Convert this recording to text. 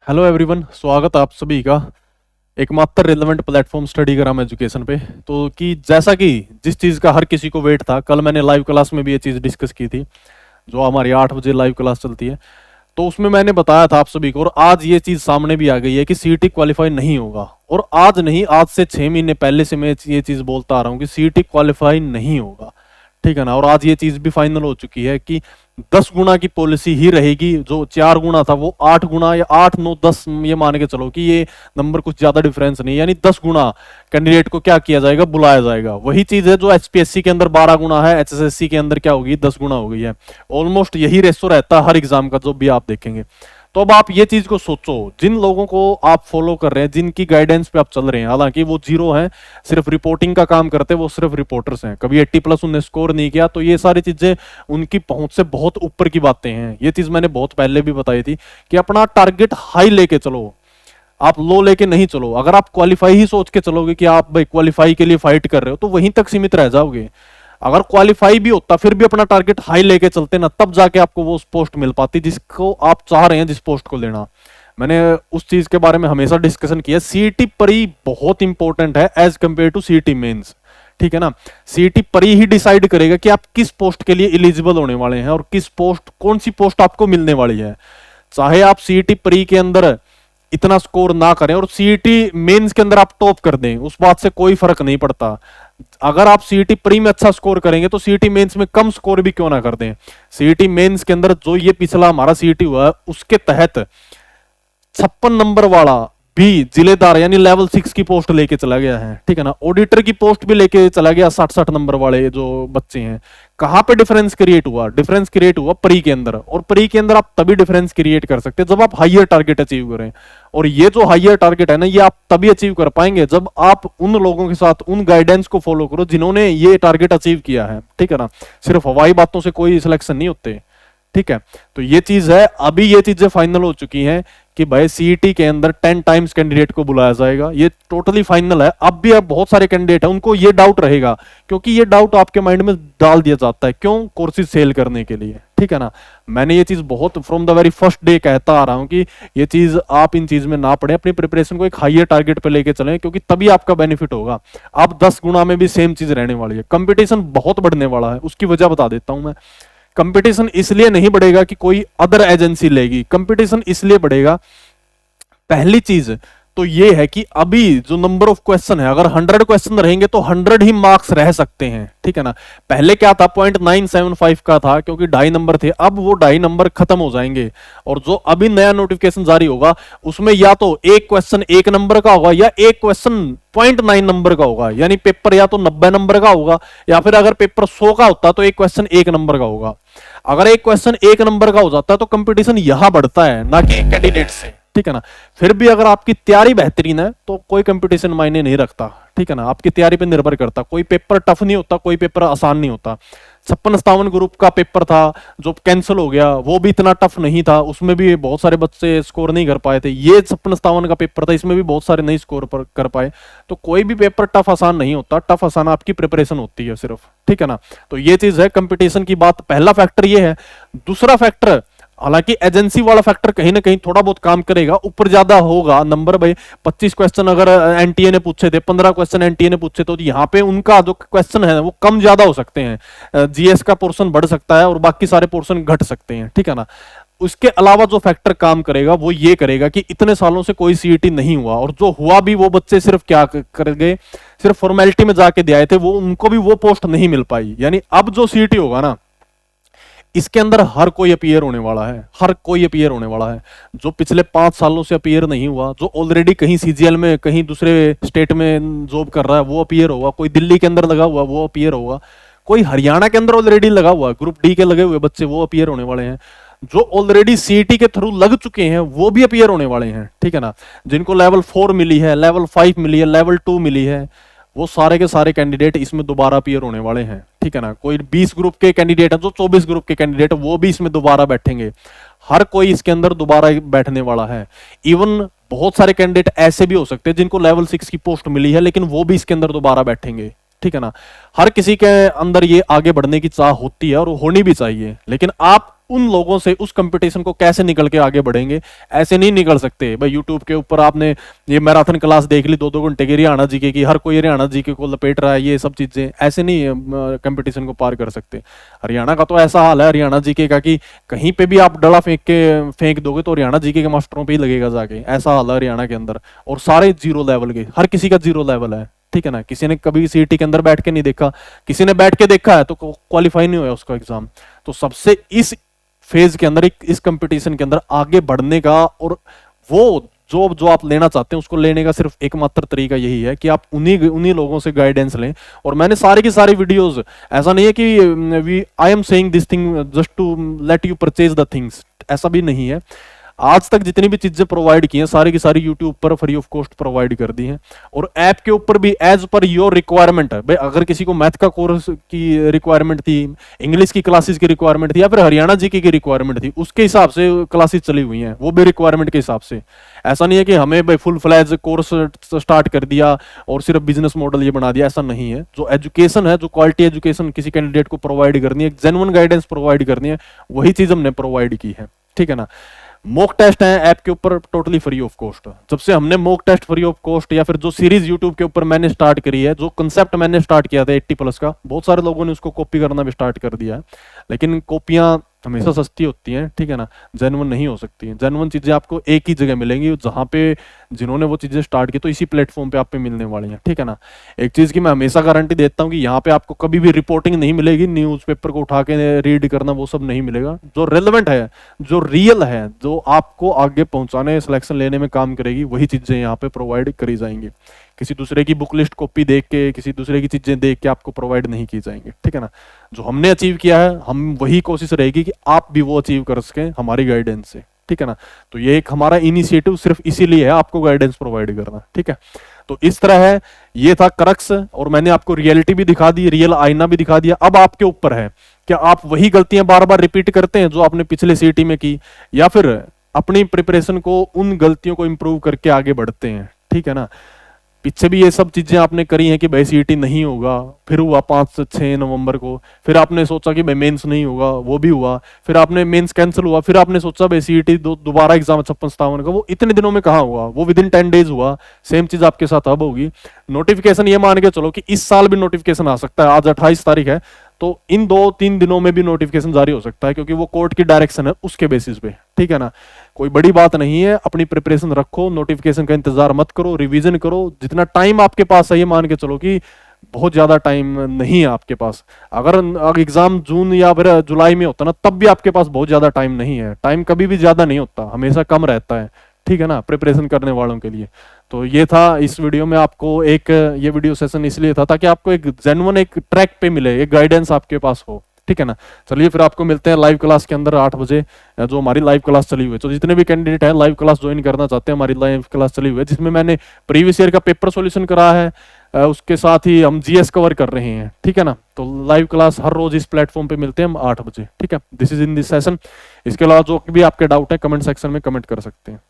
Hello everyone, स्वागत है आप सभी का एकमात्र रिलेवेंट प्लेटफॉर्म स्टडीग्राम एजुकेशन पे। तो कि जैसा कि जिस चीज़ का हर किसी को वेट था, कल मैंने लाइव क्लास में भी ये चीज़ डिस्कस की थी, जो हमारी 8 बजे लाइव क्लास चलती है। तो उसमें मैंने बताया था आप सभी को, और आज ये चीज़ सामने भी आ गई है कि सीईटी क्वालिफाई नहीं होगा। और आज नहीं, आज से 6 महीने पहले से मैं ये चीज़ बोलता आ रहा हूँ कि सीईटी क्वालिफाई नहीं होगा, ठीक है ना। और आज ये चीज़ भी फाइनल हो चुकी है कि 10 गुना की पॉलिसी ही रहेगी। जो 4 गुना था वो 8 गुना या 8 9 10, ये मान के चलो कि ये नंबर कुछ ज्यादा डिफरेंस नहीं, यानी 10 गुना कैंडिडेट को क्या किया जाएगा, बुलाया जाएगा। वही चीज है जो एचपीएससी के अंदर 12 गुना है, एचएसएससी के अंदर क्या होगी, 10 गुना हो गई है। ऑलमोस्ट यही रेशो रहता है हर एग्जाम का, जो भी आप देखेंगे। तो अब आप ये चीज को सोचो, जिन लोगों को आप फॉलो कर रहे हैं, जिनकी गाइडेंस पे आप चल रहे हैं, हालांकि वो जीरो हैं, सिर्फ रिपोर्टिंग का काम करते हैं, वो सिर्फ रिपोर्टर्स हैं, कभी 80+ उन्हें स्कोर नहीं किया। तो ये सारी चीजें उनकी पहुंच से बहुत ऊपर की बातें हैं। ये चीज मैंने बहुत पहले भी बताई थी कि अपना टारगेट हाई लेके चलो, आप लो लेके नहीं चलो। अगर आप क्वालिफाई ही सोच के चलोगे कि आप भाई क्वालिफाई के लिए फाइट कर रहे हो, तो वहीं तक सीमित रह जाओगे। अगर क्वालिफाई भी होता, फिर भी अपना टारगेट हाई लेके चलते ना, तब जाके आपको वो पोस्ट मिल पाती जिसको आप चाह रहे हैं, जिस पोस्ट को लेना। मैंने उस चीज के बारे में हमेशा डिस्कशन किया। सीईटी परी बहुत इंपॉर्टेंट है as compare to CET mains, ठीक है ना। सीईटी परी ही डिसाइड करेगा कि आप किस पोस्ट के लिए एलिजिबल होने वाले हैं और किस पोस्ट, कौन सी पोस्ट आपको मिलने वाली है। चाहे आप सीईटी परी के अंदर इतना स्कोर ना करें और सीईटी मेंस के अंदर आप टॉप कर दें, उस बात से कोई फर्क नहीं पड़ता। अगर आप सीईटी प्री में अच्छा स्कोर करेंगे तो सीईटी मेंस में कम स्कोर भी क्यों ना कर दें। सीईटी मेंस के अंदर जो ये पिछला हमारा सीईटी हुआ है, उसके तहत 56 नंबर वाला भी जिलेदार यानी लेवल 6 की पोस्ट लेके चला गया है, ठीक है ना। ऑडिटर की पोस्ट भी लेके चला गया 60 नंबर वाले जो बच्चे हैं। कहां पे डिफरेंस क्रिएट हुआ, डिफरेंस क्रिएट हुआ प्री के अंदर। और प्री के अंदर आप तभी डिफरेंस क्रिएट कर सकते हैं जब आप हाईयर टारगेट अचीव करें। और ये जो हाईयर टारगेट है ना, ये आप तभी अचीव कर पाएंगे जब आप उन लोगों के साथ उन गाइडेंस को फॉलो करो जिन्होंने ये टारगेट अचीव किया है, ठीक है ना। सिर्फ हवाई बातों से कोई सिलेक्शन नहीं होते, ठीक है। तो ये चीज है, अभी ये चीजें फाइनल हो चुकी हैं कि भाई सीईटी के अंदर 10 टाइम्स कैंडिडेट को बुलाया जाएगा, ये टोटली फाइनल है। अब भी अब बहुत सारे कैंडिडेट हैं, उनको ये डाउट रहेगा, क्योंकि ये डाउट आपके माइंड में डाल दिया जाता है, क्यों, कोर्सेज सेल करने के लिए, ठीक है ना। मैंने ये चीज बहुत from the very first day कहता आ रहा हूं कि ये चीज आप इन चीज में ना पड़े, अपनी प्रिपरेशन को एक हाईयर टारगेट पे लेके चलें, क्योंकि तभी आपका बेनिफिट होगा। अब 10 गुना में भी सेम चीज रहने वाली है, कंपटीशन बहुत बढ़ने वाला है। उसकी वजह बता देता हूं मैं। कंपटीशन इसलिए नहीं बढ़ेगा कि कोई अदर एजेंसी लेगी, कंपटीशन इसलिए बढ़ेगा, पहली चीज तो ये है कि अभी जो नंबर ऑफ क्वेश्चन है, अगर 100 क्वेश्चन रहेंगे तो 100 ही मार्क्स रह सकते हैं, ठीक है ना। पहले क्या था, 0.975 का था, क्योंकि 2.5 नंबर थे। अब वो 2.5 नंबर खत्म हो जाएंगे, और जो अभी नया नोटिफिकेशन जारी होगा उसमें या तो एक क्वेश्चन 1 नंबर का होगा या एक क्वेश्चन 0.9 नंबर का होगा, यानी पेपर या तो 90 नंबर का होगा, या फिर अगर पेपर 100 का होता तो एक क्वेश्चन 1 नंबर का होगा। अगर एक क्वेश्चन 1 नंबर का हो जाता है तो कंपटीशन यहां बढ़ता है, ना कि कैंडिडेट से, ठीक है ना। फिर भी अगर आपकी तैयारी बेहतरीन है तो कोई कंपटीशन मायने नहीं रखता, ठीक है ना। आपकी तैयारी पे निर्भर करता, कोई पेपर टफ नहीं होता, कोई पेपर आसान नहीं होता। 56-57 ग्रुप का पेपर था जो कैंसिल हो गया, वो भी इतना टफ नहीं था, उसमें भी बहुत सारे बच्चे स्कोर नहीं कर पाए थे। ये 56-57 का पेपर था, इसमें भी बहुत सारे नहीं स्कोर कर पाए। तो कोई भी पेपर टफ आसान नहीं होता, टफ आसान आपकी प्रिपरेशन होती है सिर्फ, ठीक है ना। तो ये चीज है कंपटीशन की बात, पहला फैक्टर ये है। दूसरा फैक्टर, हालांकि एजेंसी वाला फैक्टर कहीं ना कहीं थोड़ा बहुत काम करेगा, ऊपर ज्यादा होगा नंबर। भाई 25 क्वेश्चन अगर एनटीए ने पूछे थे, 15 क्वेश्चन एनटीए ने पूछे, तो यहाँ पे उनका जो क्वेश्चन है वो कम ज्यादा हो सकते हैं, जीएस का पोर्शन बढ़ सकता है और बाकी सारे पोर्शन घट सकते हैं, ठीक है ना। उसके अलावा जो फैक्टर काम करेगा वो ये करेगा कि इतने सालों से कोई सीईटी नहीं हुआ, और जो हुआ भी वो बच्चे सिर्फ क्या कर गए, सिर्फ फॉर्मेलिटी में जाके दे आए थे, वो उनको भी वो पोस्ट नहीं मिल पाई। यानी अब जो सीईटी होगा ना, इसके अंदर हर कोई अपीयर होने वाला है, हर कोई अपीयर होने वाला है। जो पिछले 5 सालों से अपीयर नहीं हुआ, जो ऑलरेडी कहीं सीजीएल में, कहीं दूसरे स्टेट में जॉब कर रहा है, वो अपीयर होगा। कोई दिल्ली के अंदर लगा हुआ, वो अपीयर होगा। कोई हरियाणा के अंदर ऑलरेडी लगा हुआ, ग्रुप डी के लगे हुए बच्चे, वो अपीयर होने वाले हैं। जो ऑलरेडी सीईटी के थ्रू लग चुके हैं वो भी अपीयर होने वाले हैं, ठीक है ना। जिनको लेवल 4 मिली है, लेवल 5 मिली है, लेवल 2 मिली है, वो सारे के सारे कैंडिडेट इसमें दोबारा अपीयर होने वाले हैं, ठीक है ना। कोई 20 ग्रुप के कैंडिडेट है, जो 24 ग्रुप के कैंडिडेट वो भी इसमें दोबारा बैठेंगे। हर कोई इसके अंदर दोबारा बैठने वाला है। इवन बहुत सारे कैंडिडेट ऐसे भी हो सकते हैं जिनको लेवल 6 की पोस्ट मिली है, लेकिन वो भी इसके अंदर दोबारा बैठेंगे, ठीक है ना। हर किसी के अंदर ये आगे बढ़ने की चाह होती है और होनी भी चाहिए, लेकिन आप उन लोगों से उस कंपटीशन को कैसे निकल के आगे बढ़ेंगे। ऐसे नहीं निकल सकते भाई। यूट्यूब के ऊपर आपने ये मैराथन क्लास देख ली 2-2 घंटे की हरियाणा जीके की, हर कोई हरियाणा जीके को लपेट रहा है, ये सब चीजें ऐसे नहीं कंपटीशन को पार कर सकते। हरियाणा का तो ऐसा हाल है हरियाणा जीके का कि कहीं पे भी आप डला फेंक दोगे तो हरियाणा जीके के मास्टरों पे ही लगेगा जाके, ऐसा हाल है हरियाणा के अंदर। और सारे जीरो लेवल के, हर किसी का जीरो लेवल है, ठीक है ना। किसी ने कभी सीईटी के अंदर बैठ के नहीं देखा, किसी ने बैठ के देखा है तो क्वालिफाई नहीं हुआ उसका एग्जाम। तो सबसे इस फेज के अंदर, इस कंपटीशन के अंदर आगे बढ़ने का और वो जो आप लेना चाहते हैं उसको लेने का सिर्फ एकमात्र तरीका यही है कि आप उन्हीं लोगों से गाइडेंस लें। और मैंने सारी की सारी वीडियोस, ऐसा नहीं है कि I am saying this thing just to let you purchase the things, ऐसा भी नहीं है। आज तक जितनी भी चीजें प्रोवाइड की हैं सारी की सारी यूट्यूब पर फ्री ऑफ कॉस्ट प्रोवाइड कर दी हैं। और ऐप के ऊपर भी एज पर योर रिक्वायरमेंट है भाई। अगर किसी को मैथ का कोर्स की रिक्वायरमेंट थी, इंग्लिश की क्लासेस की रिक्वायरमेंट थी, या फिर हरियाणा जीके की रिक्वायरमेंट थी, उसके हिसाब से क्लासेस चली हुई हैं, वो भी रिक्वायरमेंट के हिसाब से। ऐसा नहीं है कि हमें भाई फुल फ्लैज कोर्स स्टार्ट कर दिया और सिर्फ बिजनेस मॉडल ये बना दिया, ऐसा नहीं है। जो एजुकेशन है, जो क्वालिटी एजुकेशन किसी कैंडिडेट को प्रोवाइड करनी है, जेन्युइन गाइडेंस प्रोवाइड करनी है, वही चीज हमने प्रोवाइड की है, ठीक है ना। मॉक टेस्ट है ऐप के ऊपर टोटली फ्री ऑफ कॉस्ट। जब से हमने mock test free of cost, या फिर जो सीरीज यूट्यूब के ऊपर मैंने स्टार्ट करी है, जो कंसेप्ट मैंने स्टार्ट किया था 80+ का, बहुत सारे लोगों ने उसको कॉपी करना भी स्टार्ट कर दिया है। लेकिन कॉपियां हमेशा सस्ती होती हैं, ठीक है ना, जेन्युइन नहीं हो सकती हैं। जेन्युइन चीजें आपको एक ही जगह मिलेंगी, जहां पे जिन्होंने वो चीजें स्टार्ट की तो इसी प्लेटफॉर्म पे आप पे मिलने वाली हैं, ठीक है ना। एक चीज की मैं हमेशा गारंटी देता हूं कि यहाँ पे आपको कभी भी रिपोर्टिंग नहीं मिलेगी, न्यूज़पेपर को उठा के रीड करना, वो सब नहीं मिलेगा। जो रेलेवेंट है, जो रियल है, जो आपको आगे पहुंचाने, सिलेक्शन लेने में काम करेगी, वही चीजें यहाँ पे प्रोवाइड करी जाएंगी। किसी दूसरे की बुक लिस्ट कॉपी देख के, किसी दूसरे की चीजें देख के आपको प्रोवाइड नहीं की जाएंगी, ठीक है ना। जो हमने अचीव किया है, हम वही कोशिश रहेगी कि आप भी वो अचीव कर सकें हमारी गाइडेंस से, ठीक है ना। तो ये एक हमारा इनिशिएटिव सिर्फ इसीलिए है, आपको गाइडेंस प्रोवाइड करना, ठीक है। तो इस तरह है, ये था क्रक्स। और मैंने आपको रियलिटी भी दिखा दी, रियल आईना भी दिखा दिया। अब आपके ऊपर है कि आप वही गलतियां बार बार रिपीट करते हैं जो आपने पिछले सीईटी में की, या फिर अपनी प्रिपरेशन को, उन गलतियों को इंप्रूव करके आगे बढ़ते हैं, ठीक है ना। पीछे भी ये सब चीजें आपने करी हैं कि भाई सीईटी नहीं होगा, फिर हुआ 5 से 6 नवंबर को, फिर आपने सोचा कि भाई मेंस नहीं होगा, वो भी हुआ, फिर आपने मेंस कैंसिल हुआ, फिर आपने सोचा भाई सीईटी दोबारा एग्जाम 56-57 का, वो इतने दिनों में कहाँ हुआ, वो विदिन 10 डेज हुआ। सेम चीज आपके साथ अब होगी। नोटिफिकेशन ये मान के चलो कि इस साल भी नोटिफिकेशन आ सकता है। आज 28 तारीख है, तो इन 2-3 दिनों में भी नोटिफिकेशन जारी हो सकता है, क्योंकि वो कोर्ट की डायरेक्शन है उसके बेसिस पे, ठीक है ना। कोई बड़ी बात नहीं है, अपनी प्रिपरेशन रखो, नोटिफिकेशन का इंतजार मत करो, रिवीजन करो। जितना टाइम आपके पास है, ये मान के चलो कि बहुत ज्यादा टाइम नहीं है आपके पास। अगर एग्जाम जून या फिर जुलाई में होता ना, तब भी आपके पास बहुत ज्यादा टाइम नहीं है। टाइम कभी भी ज्यादा नहीं होता, हमेशा कम रहता है, ठीक है ना, प्रिपरेशन करने वालों के लिए। तो ये था इस वीडियो में। आपको एक ये वीडियो सेशन इसलिए था ताकि आपको एक जेन्युइन एक ट्रैक पे मिले, एक गाइडेंस आपके पास हो, ठीक है ना। चलिए फिर आपको मिलते हैं लाइव क्लास के अंदर 8 बजे, जो हमारी लाइव क्लास चली हुई है। तो जितने भी कैंडिडेट हैं लाइव क्लास ज्वाइन करना चाहते हैं, हमारी लाइव क्लास चली हुई है, जिसमें मैंने प्रीवियस ईयर का पेपर सॉल्यूशन करा है, उसके साथ ही हम जीएस कवर कर रहे हैं, ठीक है ना। तो लाइव क्लास हर रोज इस प्लेटफॉर्म पे मिलते हैं हम 8 बजे, ठीक है। This is in this session. इसके अलावा जो भी आपके डाउट है कमेंट सेक्शन में कमेंट कर सकते हैं।